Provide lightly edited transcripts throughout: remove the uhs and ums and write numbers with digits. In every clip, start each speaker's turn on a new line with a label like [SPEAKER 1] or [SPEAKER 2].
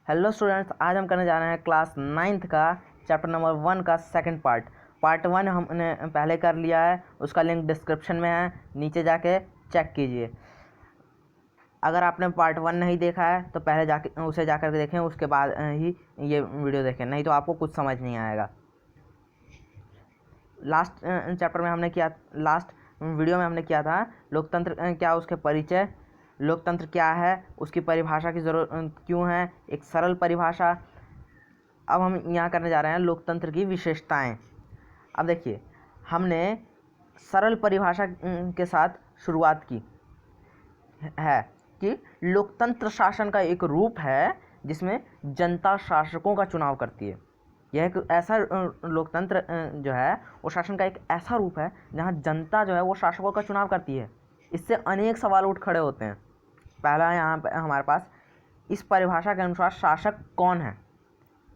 [SPEAKER 1] Hello students, आज हम करने जा रहे हैं क्लास 9th का चैप्टर नंबर 1 का सेकंड पार्ट 1 हमने पहले कर लिया है। उसका लिंक डिस्क्रिप्शन में है, नीचे जाके चेक कीजिए। अगर आपने पार्ट 1 नहीं देखा है तो पहले जाके उसे जाकर देखें, उसके बाद ही ये वीडियो देखें, नहीं तो आपको कुछ समझ नहीं आएगा। लास्ट वीडियो में हमने किया था लोकतंत्र क्या, उसके परिचय, लोकतंत्र क्या है, उसकी परिभाषा की ज़रूरत क्यों है, एक सरल परिभाषा। अब हम यहाँ करने जा रहे हैं लोकतंत्र की विशेषताएं। अब देखिए, हमने सरल परिभाषा के साथ शुरुआत की है कि लोकतंत्र शासन का एक रूप है जिसमें जनता शासकों का चुनाव करती है। यह एक ऐसा लोकतंत्र जो है वो शासन का एक ऐसा रूप है जहाँ जनता जो है वो शासकों का चुनाव करती है। इससे अनेक सवाल उठ खड़े होते हैं। पहला यहाँ पे हमारे पास इस परिभाषा के अनुसार शासक कौन है।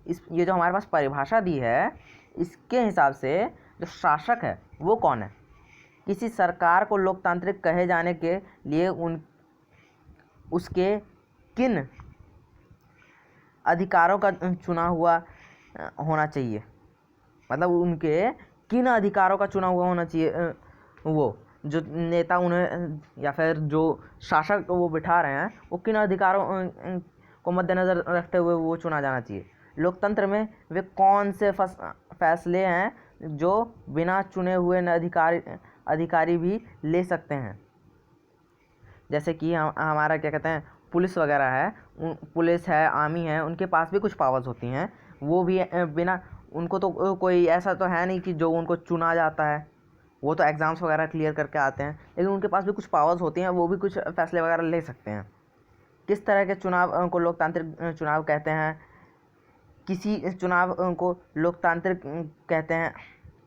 [SPEAKER 1] ये जो हमारे पास परिभाषा दी है, इसके हिसाब से जो शासक है वो कौन है। किसी सरकार को लोकतांत्रिक कहे जाने के लिए उसके किन अधिकारों का चुना हुआ होना चाहिए, मतलब उनके किन अधिकारों का चुना हुआ होना चाहिए। वो जो नेता उन्हें या फिर जो शासक वो बिठा रहे हैं वो किन अधिकारों को मद्देनज़र रखते हुए वो चुना जाना चाहिए। लोकतंत्र में वे कौन से फैसले हैं जो बिना चुने हुए अधिकारी भी ले सकते हैं। जैसे कि हमारा क्या कहते हैं, पुलिस वगैरह है, पुलिस है, आर्मी है, उनके पास भी कुछ पावर्स होती हैं। वो भी बिना उनको तो कोई ऐसा तो है नहीं कि जो उनको चुना जाता है, वो तो एग्ज़ाम्स वगैरह क्लियर करके आते हैं, लेकिन उनके पास भी कुछ पावर्स होती हैं, वो भी कुछ फैसले वगैरह ले सकते हैं। किस तरह के चुनाव को लोकतांत्रिक चुनाव कहते हैं। किसी चुनाव को लोकतांत्रिक कहते हैं,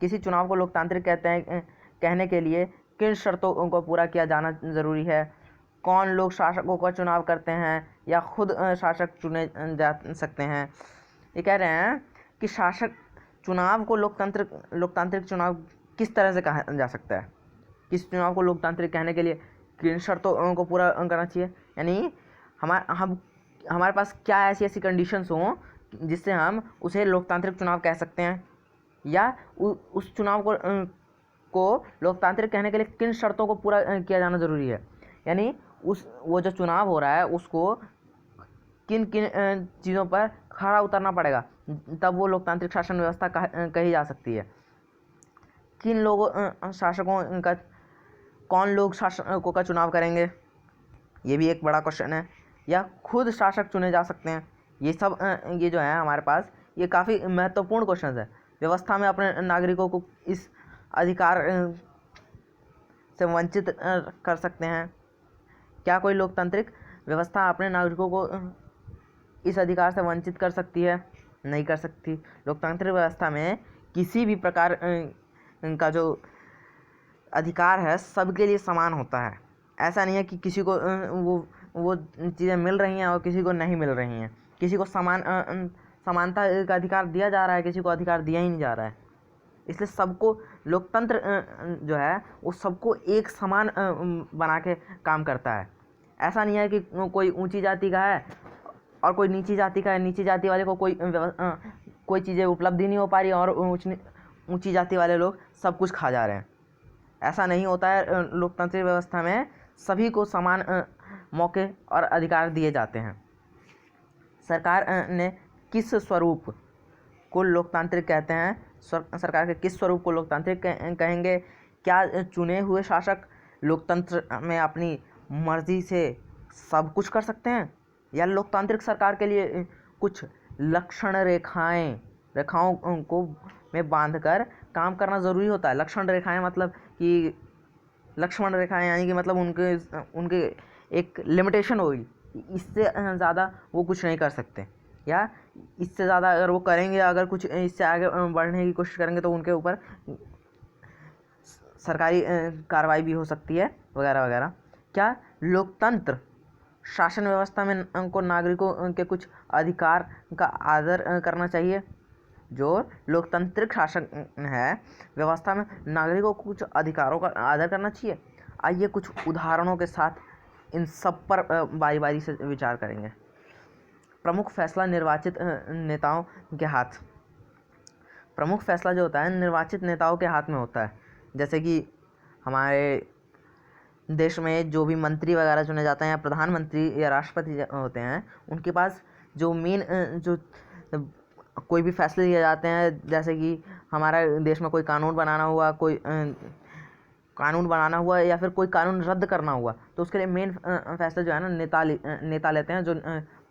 [SPEAKER 1] किसी चुनाव को लोकतांत्रिक कहते हैं कहने के लिए किन शर्तों को पूरा किया जाना ज़रूरी है। कौन लोग शासकों का चुनाव करते हैं या खुद शासक चुने जा सकते हैं। ये कह रहे हैं कि शासक चुनाव को लोकतांत्रिक चुनाव किस तरह से कहा जा सकता है। किस चुनाव को लोकतांत्रिक कहने के लिए किन शर्तों को पूरा करना चाहिए, यानी हमारे पास क्या ऐसी कंडीशंस हों जिससे हम उसे लोकतांत्रिक चुनाव कह सकते हैं, या उस चुनाव को लोकतांत्रिक कहने के लिए किन शर्तों को पूरा किया जाना ज़रूरी है। यानी वो जो चुनाव हो रहा है उसको किन किन चीज़ों पर खरा उतरना पड़ेगा, तब वो लोकतांत्रिक शासन व्यवस्था कही जा सकती है। किन लोगों शासकों का कौन लोग शासकों का चुनाव करेंगे, ये भी एक बड़ा क्वेश्चन है। या खुद शासक चुने जा सकते हैं। ये सब ये जो है हमारे पास, ये काफ़ी महत्वपूर्ण क्वेश्चन है। व्यवस्था में अपने नागरिकों को इस अधिकार से वंचित कर सकते हैं। क्या कोई लोकतांत्रिक व्यवस्था अपने नागरिकों को इस अधिकार से वंचित कर सकती है? नहीं कर सकती। लोकतांत्रिक व्यवस्था में किसी भी प्रकार का जो अधिकार है सबके लिए समान होता है। ऐसा नहीं है कि किसी को वो चीज़ें मिल रही हैं और किसी को नहीं मिल रही हैं। किसी को समानता का अधिकार दिया जा रहा है, किसी को अधिकार दिया ही नहीं जा रहा है। इसलिए सबको लोकतंत्र जो है वो सबको एक समान बना के काम करता है। ऐसा नहीं है कि कोई ऊंची जाति का है और कोई नीची जाति का है, नीची जाति वाले को कोई चीज़ें उपलब्धि नहीं हो पा रही और ऊंची जाति वाले लोग सब कुछ खा जा रहे हैं। ऐसा नहीं होता है। लोकतांत्रिक व्यवस्था में सभी को समान मौके और अधिकार दिए जाते हैं। सरकार ने किस स्वरूप को लोकतांत्रिक कहते हैं, सरकार के किस स्वरूप को लोकतांत्रिक कहेंगे। क्या चुने हुए शासक लोकतंत्र में अपनी मर्जी से सब कुछ कर सकते हैं, या लोकतांत्रिक सरकार के लिए कुछ रेखाओं को में बांधकर काम करना ज़रूरी होता है। लक्षण रेखाएं मतलब कि लक्ष्मण रेखाएं, यानी कि मतलब उनके एक लिमिटेशन होगी, इससे ज़्यादा वो कुछ नहीं कर सकते, या इससे ज़्यादा अगर वो करेंगे, अगर कुछ इससे आगे बढ़ने की कोशिश करेंगे तो उनके ऊपर सरकारी कार्रवाई भी हो सकती है, वगैरह वगैरह। क्या लोकतंत्र शासन व्यवस्था में को नागरिकों के कुछ अधिकार का आदर करना चाहिए। जो लोकतांत्रिक शासन है व्यवस्था में नागरिकों को कुछ अधिकारों का आदर करना चाहिए। आइए कुछ उदाहरणों के साथ इन सब पर बारी बारी से विचार करेंगे। प्रमुख फैसला निर्वाचित नेताओं के हाथ। प्रमुख फैसला जो होता है निर्वाचित नेताओं के हाथ में होता है। जैसे कि हमारे देश में जो भी मंत्री वगैरह चुने जाते हैं या प्रधानमंत्री या राष्ट्रपति होते हैं, उनके पास जो मेन जो कोई भी फैसले लिए जाते हैं, जैसे कि हमारे देश में कोई कानून बनाना हुआ, या फिर कोई कानून रद्द करना हुआ, तो उसके लिए मेन फैसला जो है ना नेता लेते हैं, जो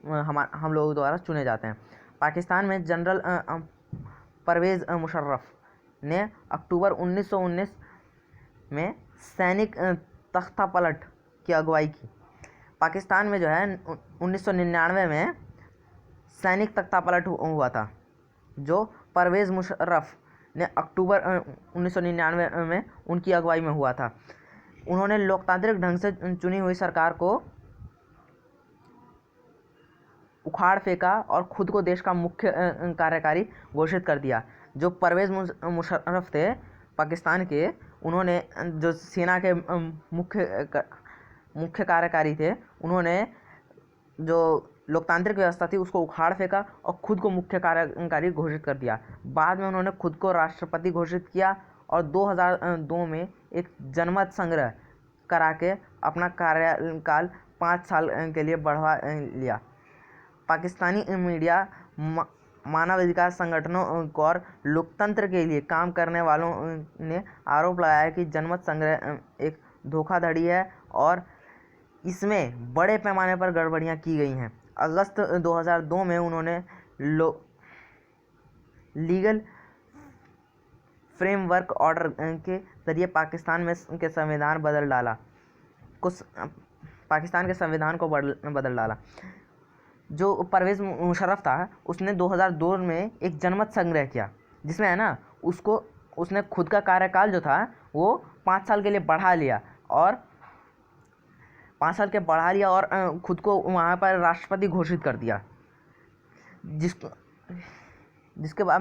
[SPEAKER 1] हम लोगों द्वारा चुने जाते हैं। पाकिस्तान में जनरल परवेज़ मुशर्रफ ने अक्टूबर 1919 में सैनिक तख्तापलट की अगुवाई की। पाकिस्तान में जो है 1999 में सैनिक तख्तापलट हुआ था, जो परवेज़ मुशर्रफ ने अक्टूबर 1999 में उनकी अगुवाई में हुआ था। उन्होंने लोकतांत्रिक ढंग से चुनी हुई सरकार को उखाड़ फेंका और खुद को देश का मुख्य कार्यकारी घोषित कर दिया। जो परवेज़ मुशर्रफ थे पाकिस्तान के, उन्होंने जो सेना के मुख्य कार्यकारी थे, उन्होंने जो लोकतांत्रिक व्यवस्था थी उसको उखाड़ फेंका और खुद को मुख्य कार्यकारी घोषित कर दिया। बाद में उन्होंने खुद को राष्ट्रपति घोषित किया और 2002 में एक जनमत संग्रह करा के अपना कार्यकाल 5 साल के लिए बढ़वा लिया। पाकिस्तानी मीडिया मानवाधिकार संगठनों और लोकतंत्र के लिए काम करने वालों ने आरोप लगाया कि जनमत संग्रह एक धोखाधड़ी है और इसमें बड़े पैमाने पर गड़बड़ियां की गई हैं। अगस्त 2002 में उन्होंने लीगल फ्रेमवर्क ऑर्डर के जरिए पाकिस्तान के संविधान को बदल डाला। जो परवेज़ मुशर्रफ था, उसने 2002 में एक जनमत संग्रह किया, जिसमें है ना उसने खुद का कार्यकाल जो था वो 5 साल के लिए बढ़ा लिया और 5 साल के बढ़ा लिया और खुद को वहाँ पर राष्ट्रपति घोषित कर दिया। जिसके बाद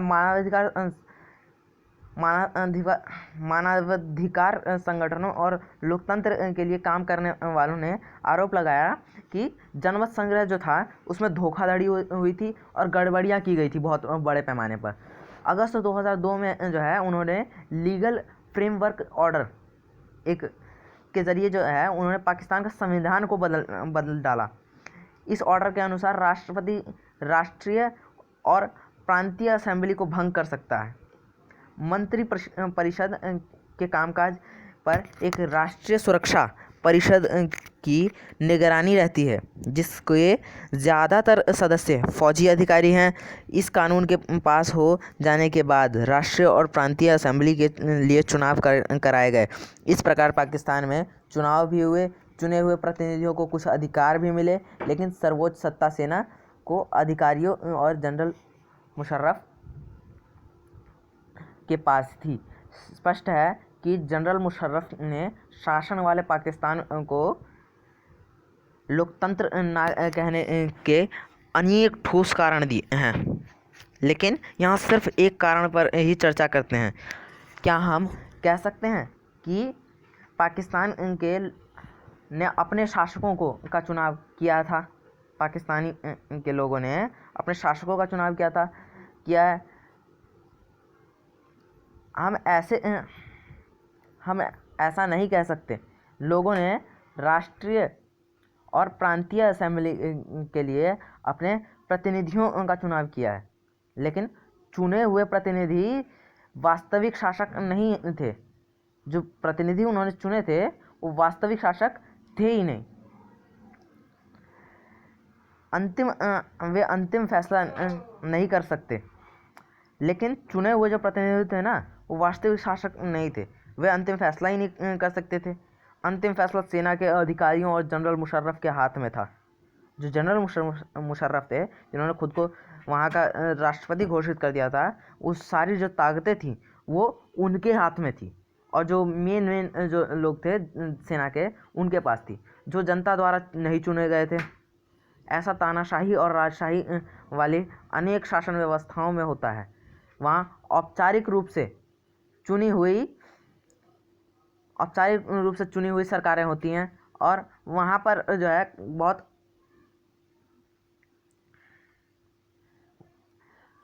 [SPEAKER 1] मानवाधिकार संगठनों और लोकतंत्र के लिए काम करने वालों ने आरोप लगाया कि जनमत संग्रह जो था उसमें धोखाधड़ी हुई थी और गड़बड़ियाँ की गई थी बहुत बड़े पैमाने पर। अगस्त 2002 में जो है उन्होंने लीगल फ्रेमवर्क ऑर्डर के ज़रिए जो है उन्होंने पाकिस्तान का संविधान को बदल डाला। इस ऑर्डर के अनुसार राष्ट्रपति राष्ट्रीय और प्रांतीय असेंबली को भंग कर सकता है। मंत्री परिषद के कामकाज पर एक राष्ट्रीय सुरक्षा परिषद की निगरानी रहती है, जिसके ज़्यादातर सदस्य फौजी अधिकारी हैं। इस कानून के पास हो जाने के बाद राष्ट्रीय और प्रांतीय असेंबली के लिए चुनाव कराए गए। इस प्रकार पाकिस्तान में चुनाव भी हुए, चुने हुए प्रतिनिधियों को कुछ अधिकार भी मिले, लेकिन सर्वोच्च सत्ता सेना को अधिकारियों और जनरल मुशर्रफ के पास थी। स्पष्ट है कि जनरल मुशर्रफ ने शासन वाले पाकिस्तान को लोकतंत्र ना कहने के अनेक ठोस कारण दिए हैं, लेकिन यहाँ सिर्फ एक कारण पर ही चर्चा करते हैं। क्या हम कह सकते हैं कि पाकिस्तान ने अपने शासकों का चुनाव किया था? पाकिस्तानी के लोगों ने अपने शासकों का चुनाव किया है। हम ऐसा नहीं कह सकते। लोगों ने राष्ट्रीय और प्रांतीय असेंबली के लिए अपने प्रतिनिधियों का चुनाव किया है, लेकिन चुने हुए प्रतिनिधि वास्तविक शासक नहीं थे। जो प्रतिनिधि उन्होंने चुने थे वो वास्तविक शासक थे ही नहीं। वे अंतिम फैसला नहीं कर सकते, लेकिन चुने हुए जो प्रतिनिधि थे ना वो वास्तविक शासक नहीं थे, वे अंतिम फैसला ही नहीं कर सकते थे। अंतिम फैसला सेना के अधिकारियों और जनरल मुशर्रफ के हाथ में था। जो जनरल मुशर्रफ थे, जिन्होंने खुद को वहाँ का राष्ट्रपति घोषित कर दिया था, उस सारी जो ताकतें थी वो उनके हाथ में थी, और जो मेन जो लोग थे सेना के, उनके पास थी, जो जनता द्वारा नहीं चुने गए थे। ऐसा तानाशाही और राजशाही वाली अनेक शासन व्यवस्थाओं में होता है। वहाँ औपचारिक रूप से चुनी हुई सरकारें होती हैं, और वहाँ पर जो है बहुत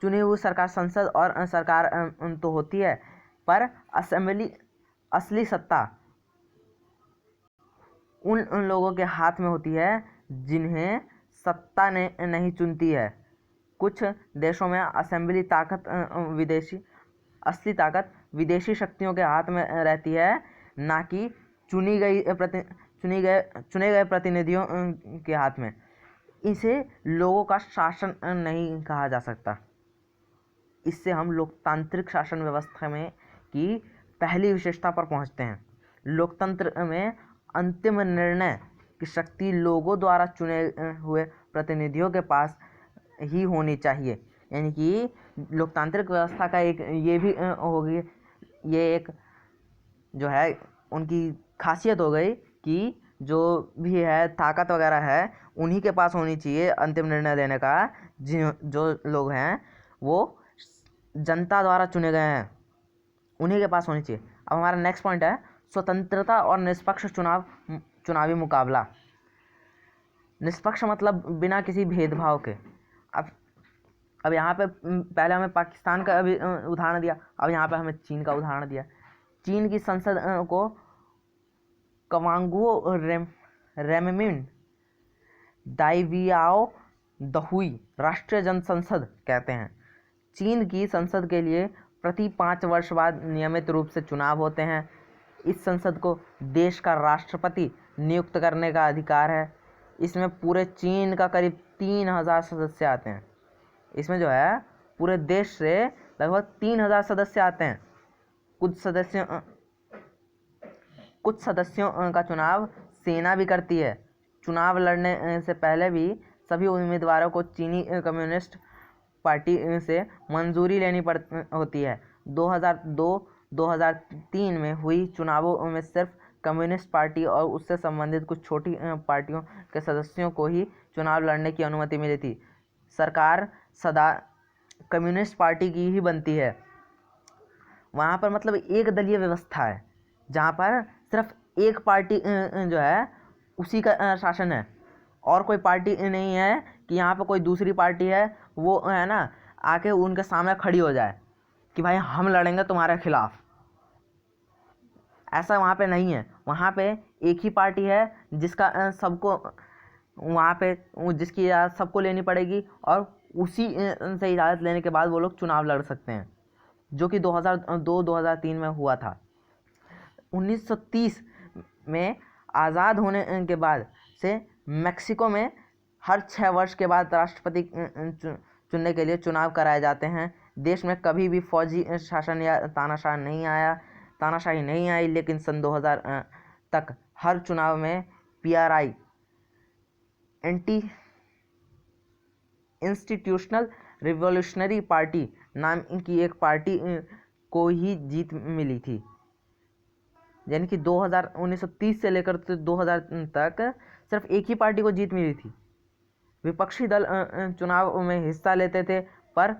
[SPEAKER 1] चुनी हुई सरकार, संसद और सरकार तो होती है, पर असेंबली, असली सत्ता उन लोगों के हाथ में होती है जिन्हें सत्ता ने नहीं चुनती है। कुछ देशों में असेंबली ताकत असली ताकत विदेशी शक्तियों के हाथ में रहती है, ना कि चुने गए प्रतिनिधियों के हाथ में। इसे लोगों का शासन नहीं कहा जा सकता। इससे हम लोकतांत्रिक शासन व्यवस्था में की पहली विशेषता पर पहुंचते हैं। लोकतंत्र में अंतिम निर्णय की शक्ति लोगों द्वारा चुने हुए प्रतिनिधियों के पास ही होनी चाहिए। यानी कि लोकतांत्रिक व्यवस्था का एक ये भी होगी, ये एक जो है उनकी खासियत हो गई कि जो भी है ताकत वगैरह है उन्हीं के पास होनी चाहिए अंतिम निर्णय लेने का। जो लोग हैं वो जनता द्वारा चुने गए हैं, उन्हीं के पास होनी चाहिए। अब हमारा नेक्स्ट पॉइंट है स्वतंत्रता और निष्पक्ष चुनावी मुकाबला। निष्पक्ष मतलब बिना किसी भेदभाव के। अब यहाँ पे पहले हमें पाकिस्तान का अभी उदाहरण दिया, अब यहाँ पे हमें चीन का उदाहरण दिया। चीन की संसद को कवांगुओ रेममिन दाइवियाओ दहुई राष्ट्रीय जनसंसद कहते हैं। चीन की संसद के लिए प्रति 5 वर्ष बाद नियमित रूप से चुनाव होते हैं। इस संसद को देश का राष्ट्रपति नियुक्त करने का अधिकार है। इसमें पूरे चीन का करीब 3000 सदस्य आते हैं। इसमें जो है पूरे देश से लगभग 3000 सदस्य आते हैं। कुछ सदस्यों का चुनाव सेना भी करती है। चुनाव लड़ने से पहले भी सभी उम्मीदवारों को चीनी कम्युनिस्ट पार्टी से मंजूरी लेनी होती है। 2002-2003 में हुई चुनावों में सिर्फ कम्युनिस्ट पार्टी और उससे संबंधित कुछ छोटी पार्टियों के सदस्यों को ही चुनाव लड़ने की अनुमति मिली थी। सरकार सदा कम्युनिस्ट पार्टी की ही बनती है। वहाँ पर मतलब एक दलीय व्यवस्था है, जहाँ पर सिर्फ एक पार्टी जो है उसी का शासन है, और कोई पार्टी नहीं है कि यहाँ पर कोई दूसरी पार्टी है वो है ना आके उनके सामने खड़ी हो जाए कि भाई हम लड़ेंगे तुम्हारे खिलाफ। ऐसा वहाँ पे नहीं है। वहाँ पे एक ही पार्टी है जिसका सबको वहाँ पे जिसकी इजाज़त सबको लेनी पड़ेगी, और उसी से इजाज़त लेने के बाद वो लोग चुनाव लड़ सकते हैं, जो कि 2002-2003 में हुआ था। 1930 में आज़ाद होने के बाद से मेक्सिको में हर 6 वर्ष के बाद राष्ट्रपति चुनने के लिए चुनाव कराए जाते हैं। देश में कभी भी फौजी शासन या तानाशाही नहीं आई, लेकिन सन 2000 तक हर चुनाव में PRI anti institutional revolutionary party नाम की एक पार्टी को ही जीत मिली थी। यानी कि 1930 से लेकर 2000 तक सिर्फ एक ही पार्टी को जीत मिली थी। विपक्षी दल चुनाव में हिस्सा लेते थे पर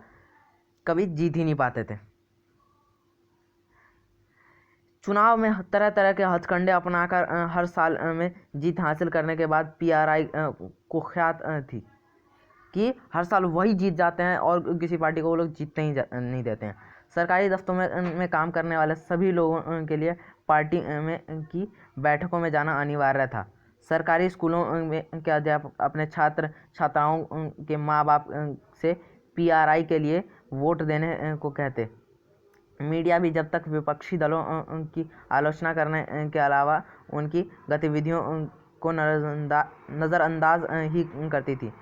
[SPEAKER 1] कभी जीत ही नहीं पाते थे। चुनाव में तरह तरह के हथकंडे अपनाकर हर साल में जीत हासिल करने के बाद PRI कुख्यात थी कि हर साल वही जीत जाते हैं और किसी पार्टी को वो लोग जीतने ही नहीं देते हैं। सरकारी दफ्तरों में काम करने वाले सभी लोगों के लिए पार्टी में की बैठकों में जाना अनिवार्य था। सरकारी स्कूलों में के अध्यापक अपने छात्र छात्राओं के माँ बाप से PRI के लिए वोट देने को कहते। मीडिया भी जब तक विपक्षी दलों की आलोचना करने के अलावा उनकी गतिविधियों को नज़रअंदाज ही करती थी।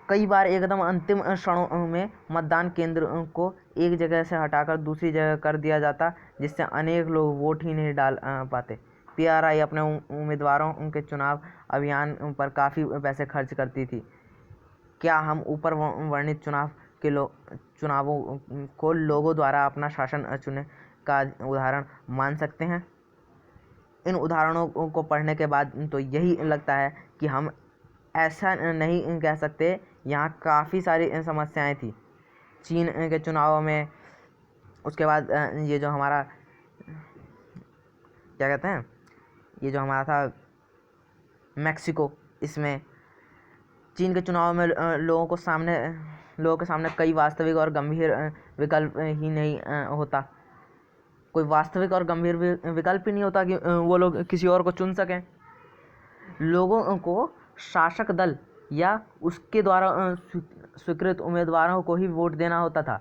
[SPEAKER 1] कई बार एकदम अंतिम क्षणों में मतदान केंद्र को एक जगह से हटाकर दूसरी जगह कर दिया जाता, जिससे अनेक लोग वोट ही नहीं डाल पाते। PRI अपने उम्मीदवारों के चुनाव अभियान पर काफ़ी पैसे खर्च करती थी। क्या हम ऊपर वर्णित चुनावों को लोगों द्वारा अपना शासन चुने का उदाहरण मान सकते हैं? इन उदाहरणों को पढ़ने के बाद तो यही लगता है कि हम ऐसा नहीं कह सकते। यहाँ काफ़ी सारी समस्याएं थी चीन के चुनावों में। उसके बाद ये जो हमारा क्या कहते हैं, ये जो हमारा था मेक्सिको, इसमें चीन के चुनाव में लोगों के सामने कई वास्तविक और गंभीर विकल्प ही नहीं होता। कोई वास्तविक और गंभीर विकल्प ही नहीं होता कि वो लोग किसी और को चुन सकें। लोगों को शासक दल या उसके द्वारा स्वीकृत उम्मीदवारों को ही वोट देना होता था।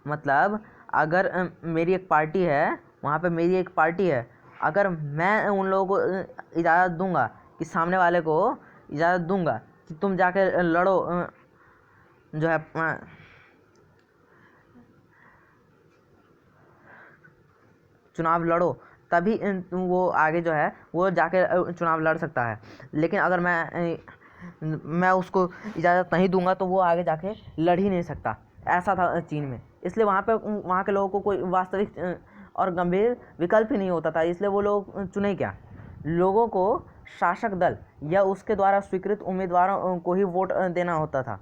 [SPEAKER 1] मतलब अगर मेरी एक पार्टी है, वहाँ पे मेरी एक पार्टी है, अगर मैं उन लोगों को इजाज़त दूंगा कि सामने वाले को इजाज़त दूंगा कि तुम जाके लड़ो, जो है चुनाव लड़ो, तभी वो आगे जो है वो जाके चुनाव लड़ सकता है। लेकिन अगर मैं उसको इजाज़त नहीं दूंगा तो वो आगे जाके लड़ ही नहीं सकता। ऐसा था चीन में। इसलिए वहाँ के लोगों को कोई वास्तविक और गंभीर विकल्प ही नहीं होता था। इसलिए वो लोग चुने क्या, लोगों को शासक दल या उसके द्वारा स्वीकृत उम्मीदवारों को ही वोट देना होता था।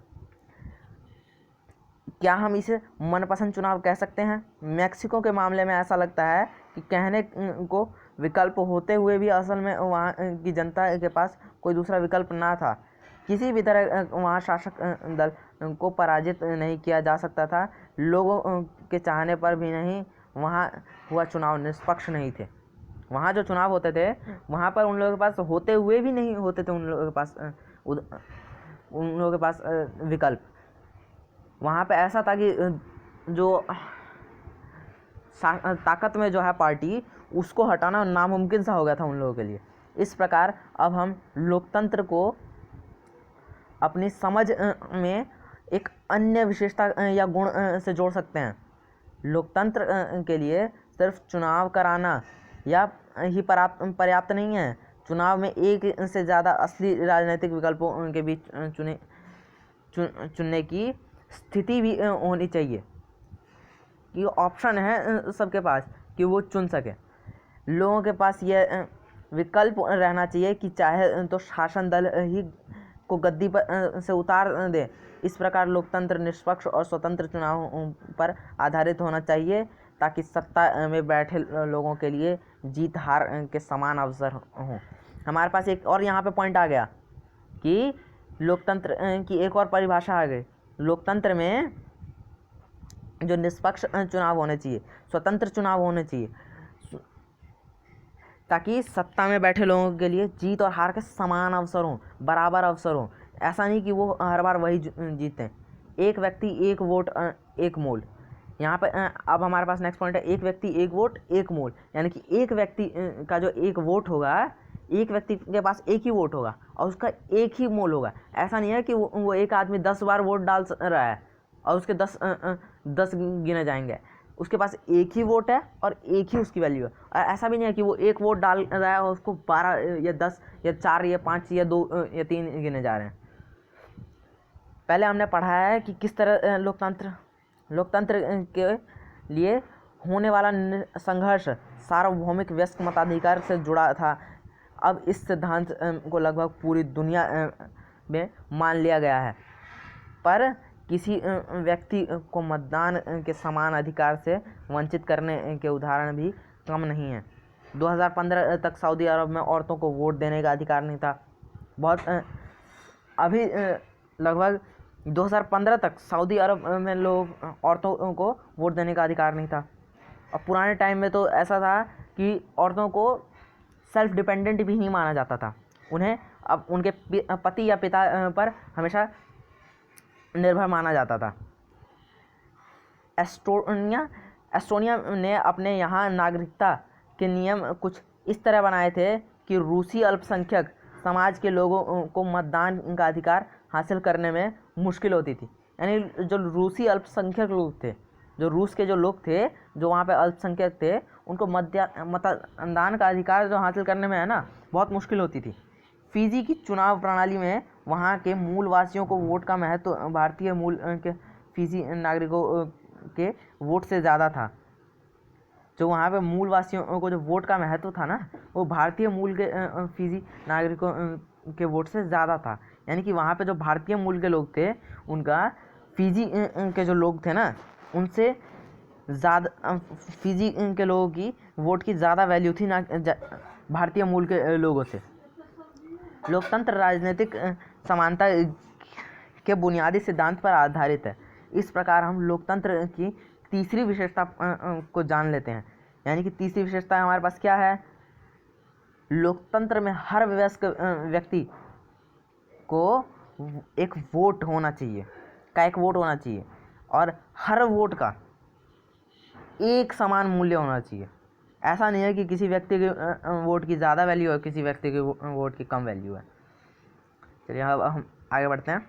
[SPEAKER 1] क्या हम इसे मनपसंद चुनाव कह सकते हैं? मैक्सिको के मामले में ऐसा लगता है कि कहने को विकल्प होते हुए भी असल में वहाँ की जनता के पास कोई दूसरा विकल्प ना था। किसी भी तरह वहाँ शासक दल को पराजित नहीं किया जा सकता था। लोगों के चाहने पर भी नहीं, वहाँ हुआ चुनाव निष्पक्ष नहीं थे। वहाँ जो चुनाव होते थे वहाँ पर उन लोगों के पास होते हुए भी नहीं होते थे उन लोगों के पास विकल्प। वहाँ पे ऐसा था कि जो ताकत में जो है पार्टी, उसको हटाना नामुमकिन सा हो गया था उन लोगों के लिए। इस प्रकार अब हम लोकतंत्र को अपनी समझ में एक अन्य विशेषता या गुण से जोड़ सकते हैं। लोकतंत्र के लिए सिर्फ चुनाव कराना या ही पर्याप्त नहीं है। चुनाव में एक से ज़्यादा असली राजनीतिक विकल्पों के बीच चुनने की स्थिति भी होनी चाहिए कि ऑप्शन है सबके पास कि वो चुन सके। लोगों के पास यह विकल्प रहना चाहिए कि चाहे तो शासन दल ही को गद्दी पर से उतार दे। इस प्रकार लोकतंत्र निष्पक्ष और स्वतंत्र चुनावों पर आधारित होना चाहिए ताकि सत्ता में बैठे लोगों के लिए जीत हार के समान अवसर हों। हमारे पास एक और यहाँ पे पॉइंट आ गया कि लोकतंत्र की एक और परिभाषा आ गई। लोकतंत्र में जो निष्पक्ष चुनाव होने चाहिए, स्वतंत्र चुनाव होने चाहिए, ताकि सत्ता में बैठे लोगों के लिए जीत और हार के समान अवसर हों, बराबर अवसर हों। ऐसा नहीं कि वो हर बार वही जीतें। एक व्यक्ति एक वोट एक मोल। यहाँ पे अब हमारे पास नेक्स्ट पॉइंट है, एक व्यक्ति एक वोट एक मोल। यानी कि एक व्यक्ति का जो एक वोट होगा, एक व्यक्ति के पास एक ही वोट होगा और उसका एक ही मोल होगा। ऐसा नहीं है कि वो एक आदमी 10 बार वोट डाल रहा है और उसके 10 गिने जाएंगे। उसके पास एक ही वोट है और एक ही उसकी वैल्यू है। और ऐसा भी नहीं है कि वो एक वोट डाल रहा है और उसको 12 या 10 या 4 या 5 या 2 या 3 गिने जा रहे हैं। पहले हमने पढ़ा है कि किस तरह लोकतंत्र के लिए होने वाला संघर्ष सार्वभौमिक वयस्क मताधिकार से जुड़ा था। अब इस सिद्धांत को लगभग पूरी दुनिया में मान लिया गया है, पर किसी व्यक्ति को मतदान के समान अधिकार से वंचित करने के उदाहरण भी कम नहीं हैं। 2015 तक सऊदी अरब में औरतों को वोट देने का अधिकार नहीं था। अभी लगभग 2015 तक सऊदी अरब में औरतों को वोट देने का अधिकार नहीं था। और पुराने टाइम में तो ऐसा था कि औरतों को सेल्फ डिपेंडेंट भी नहीं माना जाता था। उन्हें अब उनके पति या पिता पर हमेशा निर्भर माना जाता था। एस्टोनिया ने अपने यहाँ नागरिकता के नियम कुछ इस तरह बनाए थे कि रूसी अल्पसंख्यक समाज के लोगों को मतदान का अधिकार हासिल करने में मुश्किल होती थी। यानी जो रूसी अल्पसंख्यक लोग थे, जो रूस के जो लोग थे जो वहाँ पे अल्पसंख्यक थे, उनको मतदान का अधिकार जो हासिल करने में है ना, बहुत मुश्किल होती थी। फिजी की चुनाव प्रणाली में वहाँ के मूल वासियों को वोट का महत्व भारतीय मूल के फिजी नागरिकों के वोट से ज़्यादा था। जो वहाँ पे मूल वासियों को जो वोट का महत्व था ना, वो भारतीय मूल के फिजी नागरिकों के वोट से ज़्यादा था। यानी कि वहाँ पे जो भारतीय मूल के लोग थे, उनका फिजी के जो लोग थे ना, उनसे ज़्यादा फिजी के लोगों की वोट की ज़्यादा वैल्यू थी ना भारतीय मूल के लोगों से। लोकतंत्र राजनीतिक समानता के बुनियादी सिद्धांत पर आधारित है। इस प्रकार हम लोकतंत्र की तीसरी विशेषता को जान लेते हैं। यानी कि तीसरी विशेषता हमारे पास क्या है? लोकतंत्र में हर वयस्क व्यक्ति को एक वोट होना चाहिए, और हर वोट का एक समान मूल्य होना चाहिए। ऐसा नहीं है कि किसी व्यक्ति के वोट की ज़्यादा वैल्यू है, किसी व्यक्ति के वोट की कम वैल्यू है। चलिए अब हम आगे बढ़ते हैं।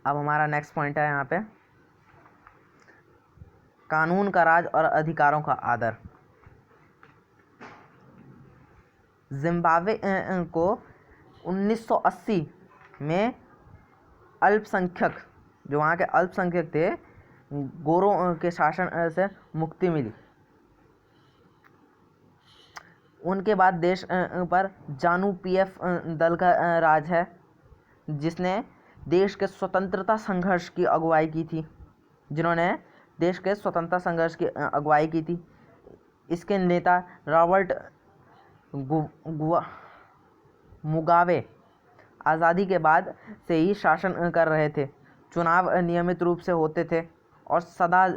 [SPEAKER 1] अब हमारा नेक्स्ट पॉइंट है यहाँ पे कानून का राज और अधिकारों का आदर। जिम्बाब्वे को 1980 में अल्पसंख्यक, जो वहाँ के अल्पसंख्यक थे, गोरों के शासन से मुक्ति मिली। उनके बाद देश पर जानू पीएफ दल का राज है, जिसने देश के स्वतंत्रता संघर्ष की अगुवाई की थी, इसके नेता रॉबर्ट मुगाबे आज़ादी के बाद से ही शासन कर रहे थे। चुनाव नियमित रूप से होते थे और सदा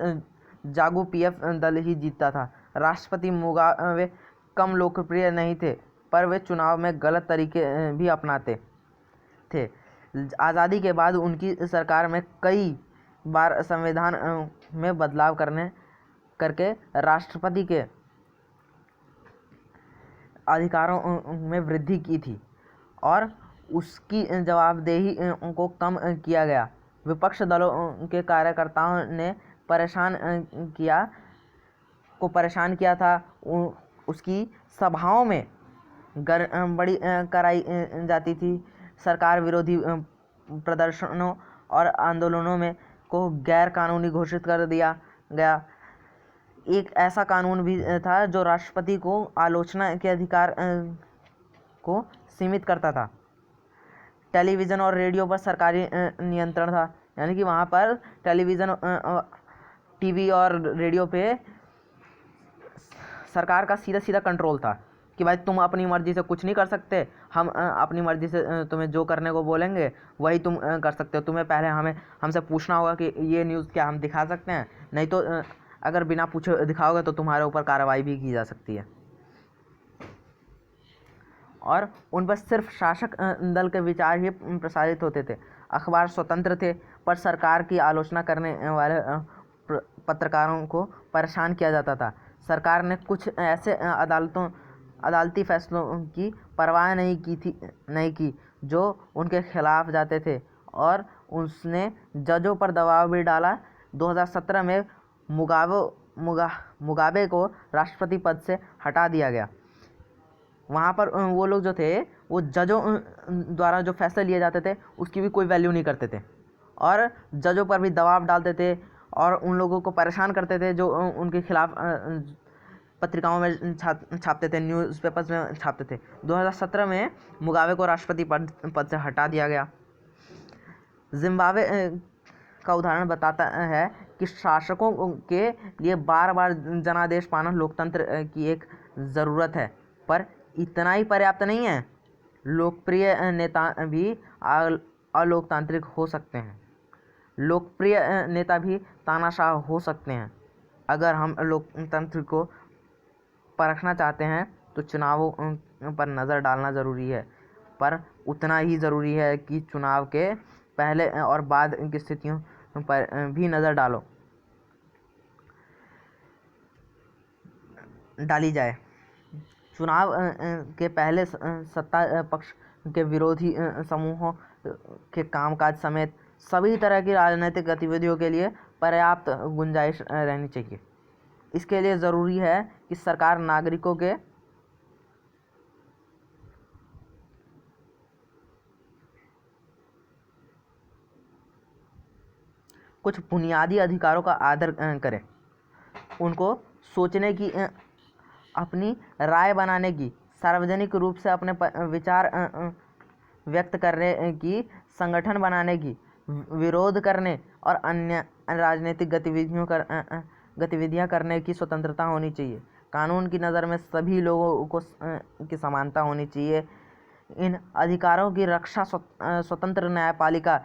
[SPEAKER 1] जागू पीएफ दल ही जीतता था। राष्ट्रपति मुगाबे कम लोकप्रिय नहीं थे, पर वे चुनाव में गलत तरीके भी अपनाते थे। आज़ादी के बाद उनकी सरकार में कई बार संविधान में बदलाव करके राष्ट्रपति के अधिकारों में वृद्धि की थी और उसकी जवाबदेही को कम किया गया। विपक्ष दलों के कार्यकर्ताओं ने परेशान किया था। उसकी सभाओं में गड़बड़ी कराई जाती थी। सरकार विरोधी प्रदर्शनों और आंदोलनों में को गैर कानूनी घोषित कर दिया गया। एक ऐसा कानून भी था जो राष्ट्रपति को आलोचना के अधिकार को सीमित करता था। टेलीविज़न और रेडियो पर सरकारी नियंत्रण था, यानी कि वहाँ पर टेलीविज़न, टीवी और रेडियो पे सरकार का सीधा कंट्रोल था कि भाई तुम अपनी मर्ज़ी से कुछ नहीं कर सकते, हम अपनी मर्ज़ी से तुम्हें जो करने को बोलेंगे वही तुम कर सकते हो। तुम्हें पहले हमसे पूछना होगा कि ये न्यूज़ क्या हम दिखा सकते हैं, नहीं तो अगर बिना पूछे दिखाओगे तो तुम्हारे ऊपर कार्रवाई भी की जा सकती है। और उन पर सिर्फ शासक दल के विचार ही प्रसारित होते थे। अखबार स्वतंत्र थे, पर सरकार की आलोचना करने वाले पत्रकारों को परेशान किया जाता था। सरकार ने कुछ ऐसे अदालती फैसलों की परवाह नहीं की जो उनके खिलाफ जाते थे, और उसने जजों पर दबाव भी डाला। 2017 में मुगाबे को राष्ट्रपति पद से हटा दिया गया। वहाँ पर वो लोग जो थे, वो जजों द्वारा जो फैसले लिए जाते थे उसकी भी कोई वैल्यू नहीं करते थे, और जजों पर भी दबाव डालते थे और उन लोगों को परेशान करते थे जो उनके खिलाफ पत्रिकाओं में छापते थे, न्यूज़पेपर्स में छापते थे। 2017 में मुगाबे को राष्ट्रपति पद से हटा दिया गया। जिम्बाब्वे का उदाहरण बताता है कि शासकों के लिए बार बार जनादेश पाना लोकतंत्र की एक ज़रूरत है, पर इतना ही पर्याप्त नहीं है। लोकप्रिय नेता भी अलोकतांत्रिक हो सकते हैं। लोकप्रिय नेता भी तानाशाह हो सकते हैं। अगर हम लोकतंत्र को परखना चाहते हैं तो चुनावों पर नज़र डालना ज़रूरी है, पर उतना ही ज़रूरी है कि चुनाव के पहले और बाद की स्थितियों पर भी नज़र डाली जाए। चुनाव के पहले सत्ता पक्ष के विरोधी समूहों के कामकाज समेत सभी तरह की राजनीतिक गतिविधियों के लिए पर्याप्त गुंजाइश रहनी चाहिए। इसके लिए ज़रूरी है कि सरकार नागरिकों के कुछ बुनियादी अधिकारों का आदर करें, उनको सोचने की, अपनी राय बनाने की, सार्वजनिक रूप से अपने विचार व्यक्त करने की, संगठन बनाने की, विरोध करने और अन्य राजनीतिक गतिविधियां करने की स्वतंत्रता होनी चाहिए। कानून की नज़र में सभी लोगों को की समानता होनी चाहिए। इन अधिकारों की रक्षा स्वतंत्र न्यायपालिका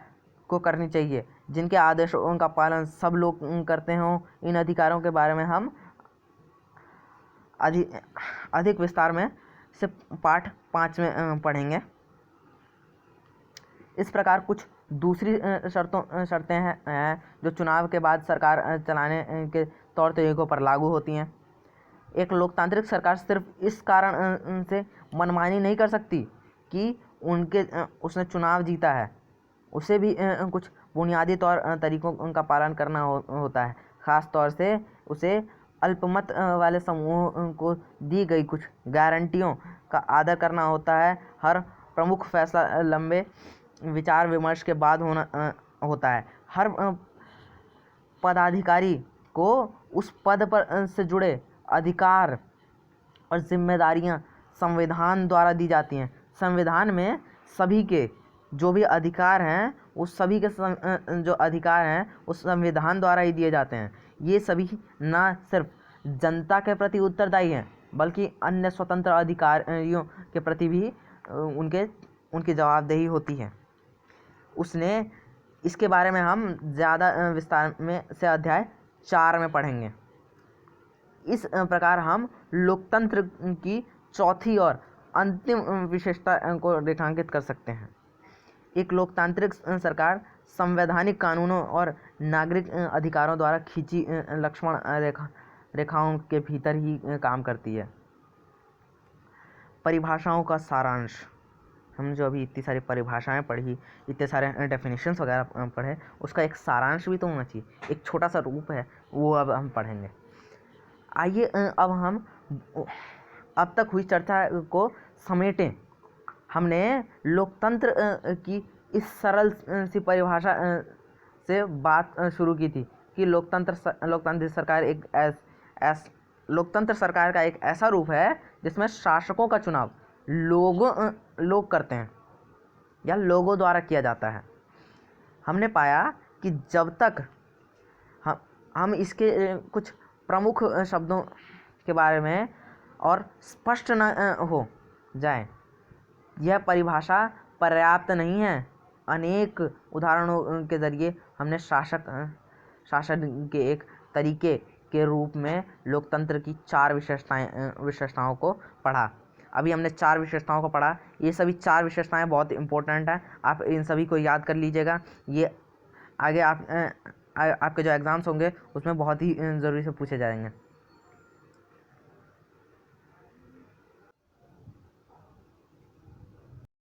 [SPEAKER 1] को करनी चाहिए, जिनके आदेशों का पालन सब लोग करते हों। इन अधिकारों के बारे में हम अधिक विस्तार में से पाठ 5 में पढ़ेंगे। इस प्रकार कुछ दूसरी शर्तें हैं जो चुनाव के बाद सरकार चलाने के तौर तरीकों पर लागू होती हैं। एक लोकतांत्रिक सरकार सिर्फ इस कारण से मनमानी नहीं कर सकती कि उसने चुनाव जीता है, उसे भी कुछ बुनियादी तरीकों का पालन करना होता है। ख़ास तौर से उसे अल्पमत वाले समूहों को दी गई कुछ गारंटियों का आदर करना होता है। हर प्रमुख फैसला लंबे विचार विमर्श के बाद होता है। हर पदाधिकारी को उस पद पर से जुड़े अधिकार और जिम्मेदारियां संविधान द्वारा दी जाती हैं। संविधान में सभी के जो भी अधिकार हैं, उस सभी के जो अधिकार हैं उस संविधान द्वारा ही दिए जाते हैं। ये सभी न सिर्फ जनता के प्रति उत्तरदायी हैं, बल्कि अन्य स्वतंत्र अधिकारियों के प्रति भी उनकी जवाबदेही होती है। इसके बारे में हम ज़्यादा विस्तार में से अध्याय 4 में पढ़ेंगे। इस प्रकार हम लोकतंत्र की चौथी और अंतिम विशेषता को रेखांकित कर सकते हैं। एक लोकतांत्रिक सरकार संवैधानिक कानूनों और नागरिक अधिकारों द्वारा खींची लक्ष्मण रेखाओं के भीतर ही काम करती है। परिभाषाओं का सारांश, हम जो अभी इतनी सारी परिभाषाएं पढ़ी, इतने सारे डेफिनेशंस वगैरह पढ़े, उसका एक सारांश भी तो होना चाहिए, एक छोटा सा रूप है, वो अब हम पढ़ेंगे। आइए अब हम अब तक हुई चर्चा को समेटें। हमने लोकतंत्र की इस सरल सी परिभाषा से बात शुरू की थी कि लोकतांत्रिक सरकार लोकतंत्र सरकार का एक ऐसा रूप है जिसमें शासकों का चुनाव लोग करते हैं या लोगों द्वारा किया जाता है। हमने पाया कि जब तक हम इसके कुछ प्रमुख शब्दों के बारे में और स्पष्ट न हो जाए, यह परिभाषा पर्याप्त नहीं है। अनेक उदाहरणों के ज़रिए हमने शासन के एक तरीके के रूप में लोकतंत्र की 4 विशेषताओं को पढ़ा। अभी हमने 4 विशेषताओं को पढ़ा। ये सभी 4 विशेषताएं बहुत इम्पोर्टेंट हैं, आप इन सभी को याद कर लीजिएगा। ये आगे आपके जो एग्ज़ाम्स होंगे उसमें बहुत ही ज़रूरी से पूछे जाएंगे।